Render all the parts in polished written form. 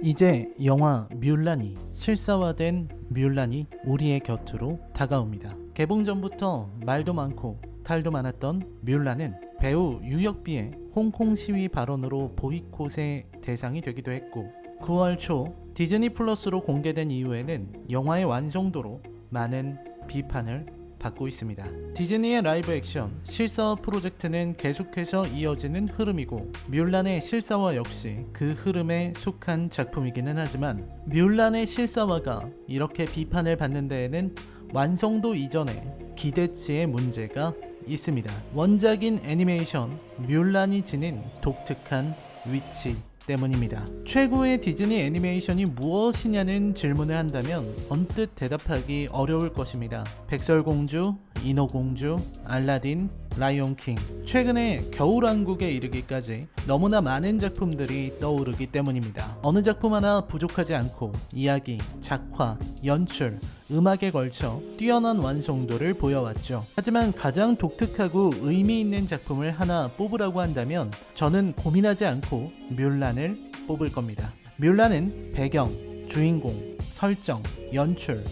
이제 영화 뮬란이 실사화된 뮬란이 우리의 곁으로 다가옵니다. 개봉 전부터 말도 많고 탈도 많았던 뮬란은 배우 유혁비의 홍콩 시위 발언으로 보이콧의 대상이 되기도 했고 9월 초 디즈니 플러스로 공개된 이후에는 영화의 완성도로 많은 비판을 받고 있습니다. 디즈니의 라이브 액션 실사화 프로젝트는 계속해서 이어지는 흐름이고 뮬란의 실사화 역시 그 흐름에 속한 작품이기는 하지만 뮬란의 실사화가 이렇게 비판을 받는 데에는 완성도 이전에 기대치의 문제가 있습니다. 원작인 애니메이션 뮬란이 지닌 독특한 위치 때문입니다. 최고의 디즈니 애니메이션이 무엇이냐는 질문을 한다면 언뜻 대답하기 어려울 것입니다. 백설공주, 인어공주, 알라딘, 라이온킹, 최근에 겨울왕국에 이르기까지 너무나 많은 작품들이 떠오르기 때문입니다. 어느 작품 하나 부족하지 않고 이야기, 작화, 연출, 음악에 걸쳐 뛰어난 완성도를 보여왔죠. 하지만 가장 독특하고 의미 있는 작품을 하나 뽑으라고 한다면 저는 고민하지 않고 뮬란을 뽑을 겁니다. 뮬란은 배경, 주인공, 설정, 연출,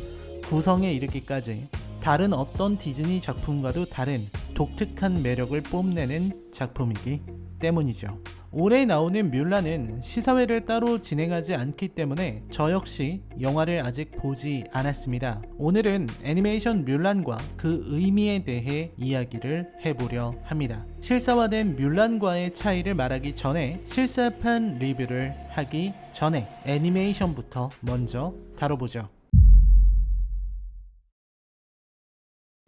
구성에 이르기까지 다른 어떤 디즈니 작품과도 다른 독특한 매력을 뽐내는 작품이기 때문이죠. 올해 나오는 뮬란은 시사회를 따로 진행하지 않기 때문에 저 역시 영화를 아직 보지 않았습니다. 오늘은 애니메이션 뮬란과 그 의미에 대해 이야기를 해보려 합니다. 실사화된 뮬란과의 차이를 말하기 전에 실사판 리뷰를 하기 전에 애니메이션부터 먼저 다뤄보죠.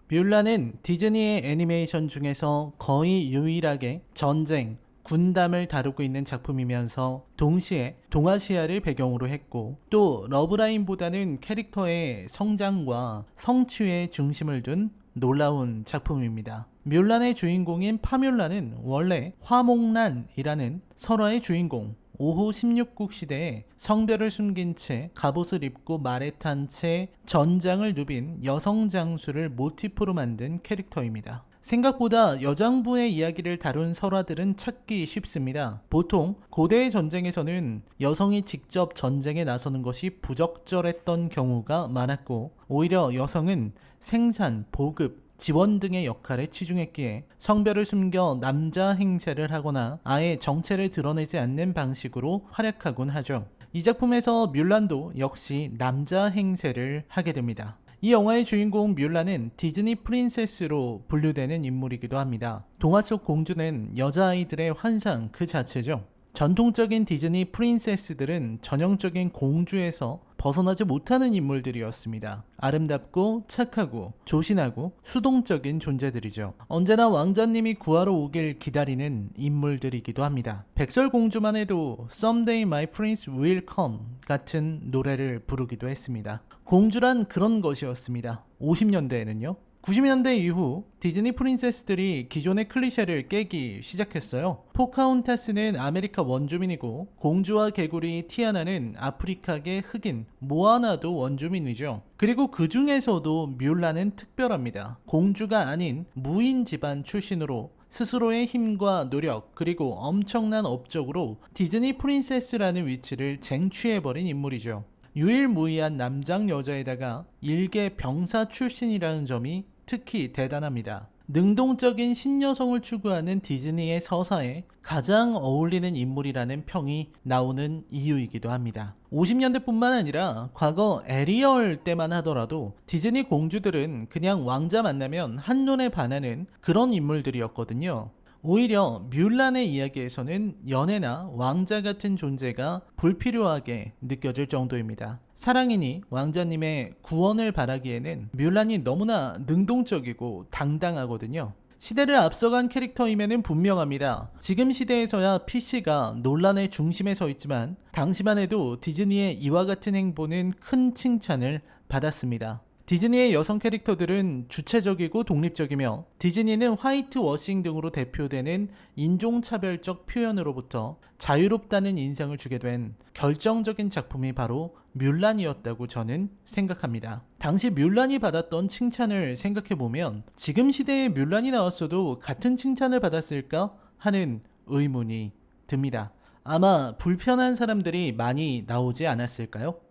뮬란은 디즈니의 애니메이션 중에서 거의 유일하게 전쟁, 군담을 다루고 있는 작품이면서 동시에 동아시아를 배경으로 했고 또 러브라인보다는 캐릭터의 성장과 성취에 중심을 둔 놀라운 작품입니다. 뮬란의 주인공인 파뮬란은 원래 화목란이라는 설화의 주인공, 5호 16국 시대에 성별을 숨긴 채 갑옷을 입고 말에 탄 채 전장을 누빈 여성 장수를 모티프로 만든 캐릭터입니다. 생각보다 여장부의 이야기를 다룬 설화들은 찾기 쉽습니다. 보통 고대의 전쟁에서는 여성이 직접 전쟁에 나서는 것이 부적절했던 경우가 많았고 오히려 여성은 생산, 보급, 지원 등의 역할에 치중했기에 성별을 숨겨 남자 행세를 하거나 아예 정체를 드러내지 않는 방식으로 활약하곤 하죠. 이 작품에서 뮬란도 역시 남자 행세를 하게 됩니다. 이 영화의 주인공 뮬란은 디즈니 프린세스로 분류되는 인물이기도 합니다. 동화 속 공주는 여자아이들의 환상 그 자체죠. 전통적인 디즈니 프린세스들은 전형적인 공주에서 벗어나지 못하는 인물들이었습니다. 아름답고 착하고 조신하고 수동적인 존재들이죠. 언제나 왕자님이 구하러 오길 기다리는 인물들이기도 합니다. 백설공주만 해도 Someday My Prince Will Come 같은 노래를 부르기도 했습니다. 공주란 그런 것이었습니다. 50년대에는요. 90년대 이후 디즈니 프린세스들이 기존의 클리셰를 깨기 시작했어요. 포카혼타스는 아메리카 원주민이고 공주와 개구리 티아나는 아프리카계 흑인, 모아나도 원주민이죠. 그리고 그 중에서도 뮬란은 특별합니다. 공주가 아닌 무인 집안 출신으로 스스로의 힘과 노력 그리고 엄청난 업적으로 디즈니 프린세스라는 위치를 쟁취해버린 인물이죠. 유일무이한 남장 여자에다가 일개 병사 출신이라는 점이 특히 대단합니다. 능동적인 신여성을 추구하는 디즈니의 서사에 가장 어울리는 인물이라는 평이 나오는 이유이기도 합니다. 50년대뿐만 아니라 과거 에리얼 때만 하더라도 디즈니 공주들은 그냥 왕자 만나면 한눈에 반하는 그런 인물들이었거든요. 오히려 뮬란의 이야기에서는 연애나 왕자 같은 존재가 불필요하게 느껴질 정도입니다. 사랑이니 왕자님의 구원을 바라기에는 뮬란이 너무나 능동적이고 당당하거든요. 시대를 앞서간 캐릭터임에는 분명합니다. 지금 시대에서야 PC가 논란의 중심에 서 있지만 당시만 해도 디즈니의 이와 같은 행보는 큰 칭찬을 받았습니다. 디즈니의 여성 캐릭터들은 주체적이고 독립적이며 디즈니는 화이트 워싱 등으로 대표되는 인종차별적 표현으로부터 자유롭다는 인상을 주게 된 결정적인 작품이 바로 뮬란이었다고 저는 생각합니다. 당시 뮬란이 받았던 칭찬을 생각해보면 지금 시대에 뮬란이 나왔어도 같은 칭찬을 받았을까 하는 의문이 듭니다. 아마 불편한 사람들이 많이 나오지 않았을까요?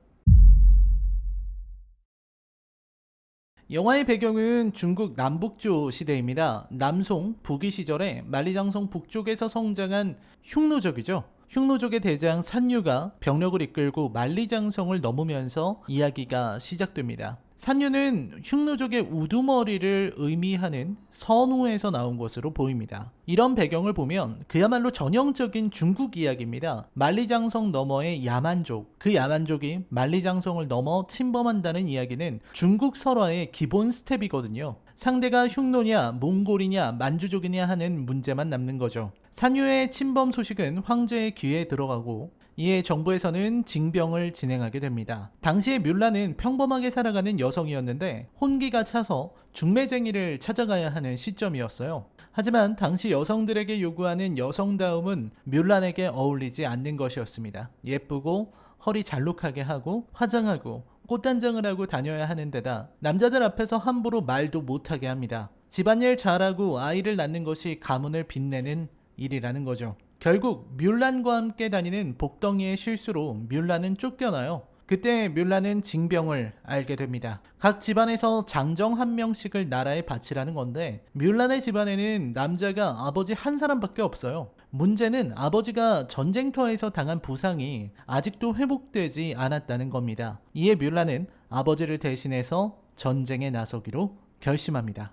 영화의 배경은 중국 남북조 시대입니다. 남송, 북위 시절에 만리장성 북쪽에서 성장한 흉노족이죠. 흉노족의 대장 산유가 병력을 이끌고 만리장성을 넘으면서 이야기가 시작됩니다. 산유는 흉노족의 우두머리를 의미하는 선우에서 나온 것으로 보입니다. 이런 배경을 보면 그야말로 전형적인 중국 이야기입니다. 만리장성 너머의 야만족, 그 야만족이 만리장성을 넘어 침범한다는 이야기는 중국 설화의 기본 스텝이거든요. 상대가 흉노냐, 몽골이냐, 만주족이냐 하는 문제만 남는 거죠. 산유의 침범 소식은 황제의 귀에 들어가고 이에 정부에서는 징병을 진행하게 됩니다. 당시에 뮬란은 평범하게 살아가는 여성이었는데 혼기가 차서 중매쟁이를 찾아가야 하는 시점이었어요. 하지만 당시 여성들에게 요구하는 여성다움은 뮬란에게 어울리지 않는 것이었습니다. 예쁘고 허리 잘록하게 하고 화장하고 꽃단장을 하고 다녀야 하는 데다 남자들 앞에서 함부로 말도 못하게 합니다. 집안일 잘하고 아이를 낳는 것이 가문을 빛내는 일이라는 거죠. 결국 뮬란과 함께 다니는 복덩이의 실수로 뮬란은 쫓겨나요. 그때 뮬란은 징병을 알게 됩니다. 각 집안에서 장정 한 명씩을 나라에 바치라는 건데 뮬란의 집안에는 남자가 아버지 한 사람밖에 없어요. 문제는 아버지가 전쟁터에서 당한 부상이 아직도 회복되지 않았다는 겁니다. 이에 뮬란은 아버지를 대신해서 전쟁에 나서기로 결심합니다.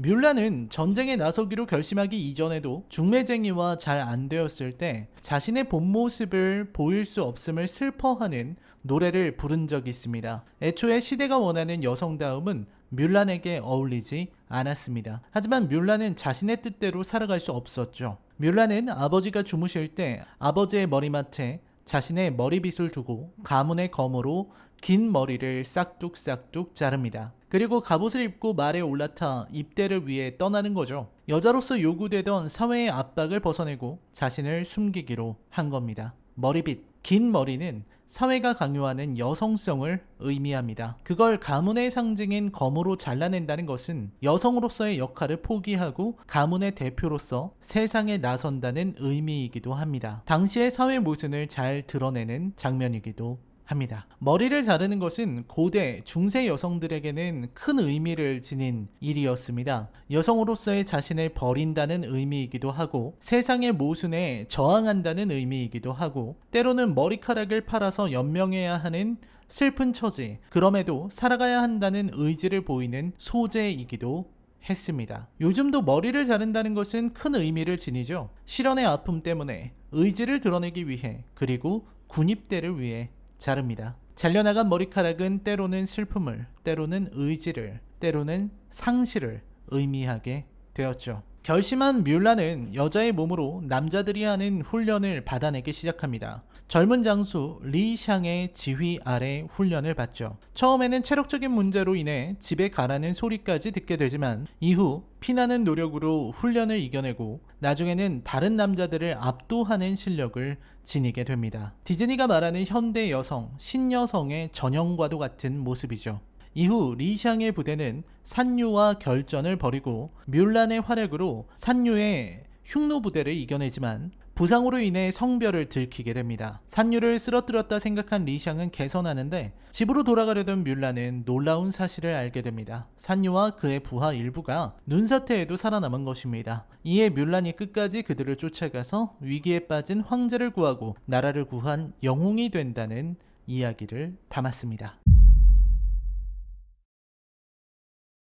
뮬란은 전쟁에 나서기로 결심하기 이전에도 중매쟁이와 잘 안 되었을 때 자신의 본 모습을 보일 수 없음을 슬퍼하는 노래를 부른 적이 있습니다. 애초에 시대가 원하는 여성다움은 뮬란에게 어울리지 않았습니다. 하지만 뮬란은 자신의 뜻대로 살아갈 수 없었죠. 뮬란은 아버지가 주무실 때 아버지의 머리맡에 자신의 머리빗을 두고 가문의 검으로 긴 머리를 싹둑싹둑 자릅니다. 그리고 갑옷을 입고 말에 올라타 입대를 위해 떠나는 거죠. 여자로서 요구되던 사회의 압박을 벗어내고 자신을 숨기기로 한 겁니다. 머리빗, 긴 머리는 사회가 강요하는 여성성을 의미합니다. 그걸 가문의 상징인 검으로 잘라낸다는 것은 여성으로서의 역할을 포기하고 가문의 대표로서 세상에 나선다는 의미이기도 합니다. 당시의 사회 모순을 잘 드러내는 장면이기도 합니다. 머리를 자르는 것은 고대, 중세 여성들에게는 큰 의미를 지닌 일이었습니다. 여성으로서의 자신을 버린다는 의미이기도 하고 세상의 모순에 저항한다는 의미이기도 하고 때로는 머리카락을 팔아서 연명해야 하는 슬픈 처지, 그럼에도 살아가야 한다는 의지를 보이는 소재이기도 했습니다. 요즘도 머리를 자른다는 것은 큰 의미를 지니죠. 실연의 아픔 때문에 의지를 드러내기 위해 그리고 군입대를 위해 자릅니다. 잘려나간 머리카락은 때로는 슬픔을, 때로는 의지를, 때로는 상실을 의미하게 되었죠. 결심한 뮬란은 여자의 몸으로 남자들이 하는 훈련을 받아내기 시작합니다. 젊은 장수 리샹의 지휘 아래 훈련을 받죠. 처음에는 체력적인 문제로 인해 집에 가라는 소리까지 듣게 되지만 이후 피나는 노력으로 훈련을 이겨내고 나중에는 다른 남자들을 압도하는 실력을 지니게 됩니다. 디즈니가 말하는 현대 여성, 신여성의 전형과도 같은 모습이죠. 이후 리샹의 부대는 산유와 결전을 벌이고 뮬란의 활약으로 산유의 흉노 부대를 이겨내지만 부상으로 인해 성별을 들키게 됩니다. 산유를 쓰러뜨렸다 생각한 리샹은 개선하는데 집으로 돌아가려던 뮬란은 놀라운 사실을 알게 됩니다. 산유와 그의 부하 일부가 눈사태에도 살아남은 것입니다. 이에 뮬란이 끝까지 그들을 쫓아가서 위기에 빠진 황제를 구하고 나라를 구한 영웅이 된다는 이야기를 담았습니다.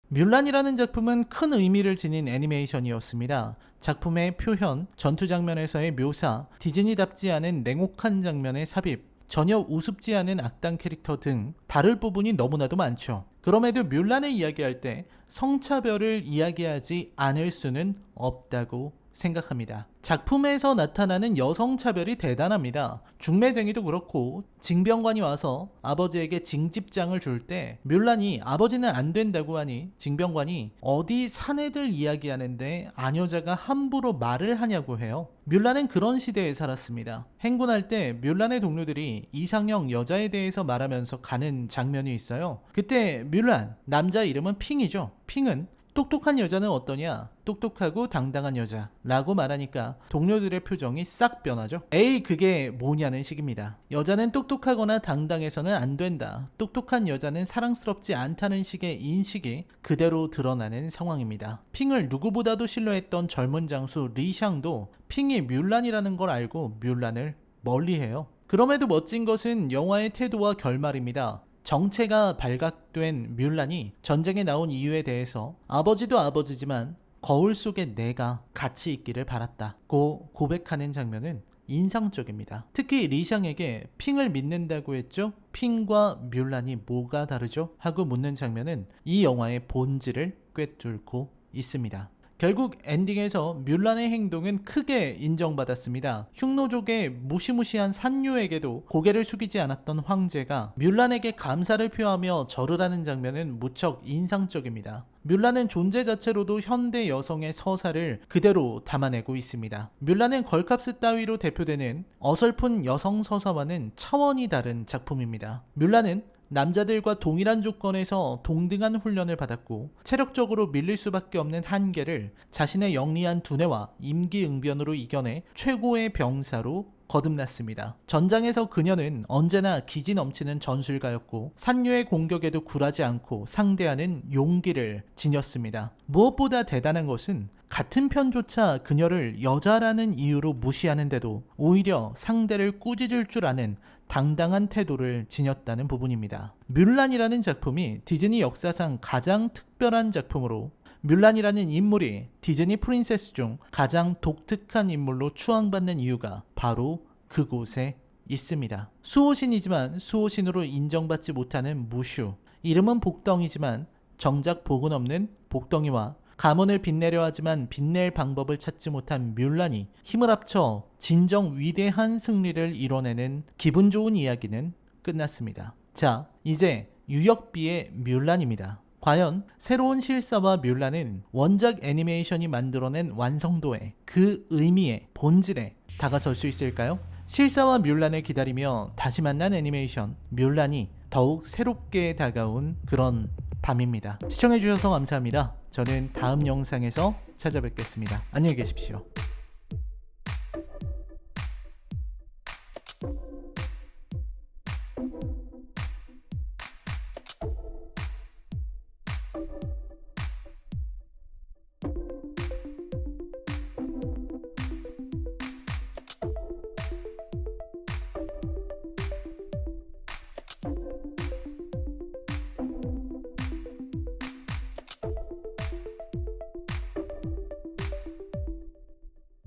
뮬란이라는 작품은 큰 의미를 지닌 애니메이션이었습니다. 작품의 표현, 전투 장면에서의 묘사, 디즈니답지 않은 냉혹한 장면의 삽입, 전혀 우습지 않은 악당 캐릭터 등 다룰 부분이 너무나도 많죠. 그럼에도 뮬란을 이야기할 때 성차별을 이야기하지 않을 수는 없다고 생각합니다. 작품에서 나타나는 여성차별이 대단합니다. 중매쟁이도 그렇고 징병관이 와서 아버지에게 징집장을 줄 때 뮬란이 아버지는 안 된다고 하니 징병관이 어디 사내들 이야기하는데 아녀자가 함부로 말을 하냐고 해요. 뮬란은 그런 시대에 살았습니다. 행군할 때 뮬란의 동료들이 이상형 여자에 대해서 말하면서 가는 장면이 있어요. 그때 뮬란, 남자 이름은 핑이죠. 핑은 똑똑한 여자는 어떠냐? 똑똑하고 당당한 여자라고 말하니까 동료들의 표정이 싹 변하죠. 에이, 그게 뭐냐는 식입니다. 여자는 똑똑하거나 당당해서는 안 된다. 똑똑한 여자는 사랑스럽지 않다는 식의 인식이 그대로 드러나는 상황입니다. 핑을 누구보다도 신뢰했던 젊은 장수 리샹도 핑이 뮬란이라는 걸 알고 뮬란을 멀리해요. 그럼에도 멋진 것은 영화의 태도와 결말입니다. 정체가 발각된 뮬란이 전쟁에 나온 이유에 대해서 아버지도 아버지지만 거울 속에 내가 같이 있기를 바랐다고 고백하는 장면은 인상적입니다. 특히 리샹에게 핑을 믿는다고 했죠? 핑과 뮬란이 뭐가 다르죠? 하고 묻는 장면은 이 영화의 본질을 꿰뚫고 있습니다. 결국 엔딩에서 뮬란의 행동은 크게 인정받았습니다. 흉노족의 무시무시한 산류에게도 고개를 숙이지 않았던 황제가 뮬란에게 감사를 표하며 절을 하는 장면은 무척 인상적입니다. 뮬란은 존재 자체로도 현대 여성의 서사를 그대로 담아내고 있습니다. 뮬란은 걸캅스 따위로 대표되는 어설픈 여성 서사와는 차원이 다른 작품입니다. 뮬란은 남자들과 동일한 조건에서 동등한 훈련을 받았고 체력적으로 밀릴 수밖에 없는 한계를 자신의 영리한 두뇌와 임기응변으로 이겨내 최고의 병사로 거듭났습니다. 전장에서 그녀는 언제나 기지 넘치는 전술가였고 산류의 공격에도 굴하지 않고 상대하는 용기를 지녔습니다. 무엇보다 대단한 것은 같은 편조차 그녀를 여자라는 이유로 무시하는데도 오히려 상대를 꾸짖을 줄 아는 당당한 태도를 지녔다는 부분입니다. 뮬란이라는 작품이 디즈니 역사상 가장 특별한 작품으로 뮬란이라는 인물이 디즈니 프린세스 중 가장 독특한 인물로 추앙받는 이유가 바로 그곳에 있습니다. 수호신이지만 수호신으로 인정받지 못하는 무슈, 이름은 복덩이지만 정작 복은 없는 복덩이와 가문을 빛내려 하지만 빛낼 방법을 찾지 못한 뮬란이 힘을 합쳐 진정 위대한 승리를 이뤄내는 기분 좋은 이야기는 끝났습니다. 자, 이제 유역비의 뮬란입니다. 과연 새로운 실사와 뮬란은 원작 애니메이션이 만들어낸 완성도에, 그 의미에, 본질에 다가설 수 있을까요? 실사와 뮬란을 기다리며 다시 만난 애니메이션 뮬란이 더욱 새롭게 다가온 그런 밤입니다. 시청해주셔서 감사합니다. 저는 다음 영상에서 찾아뵙겠습니다. 안녕히 계십시오.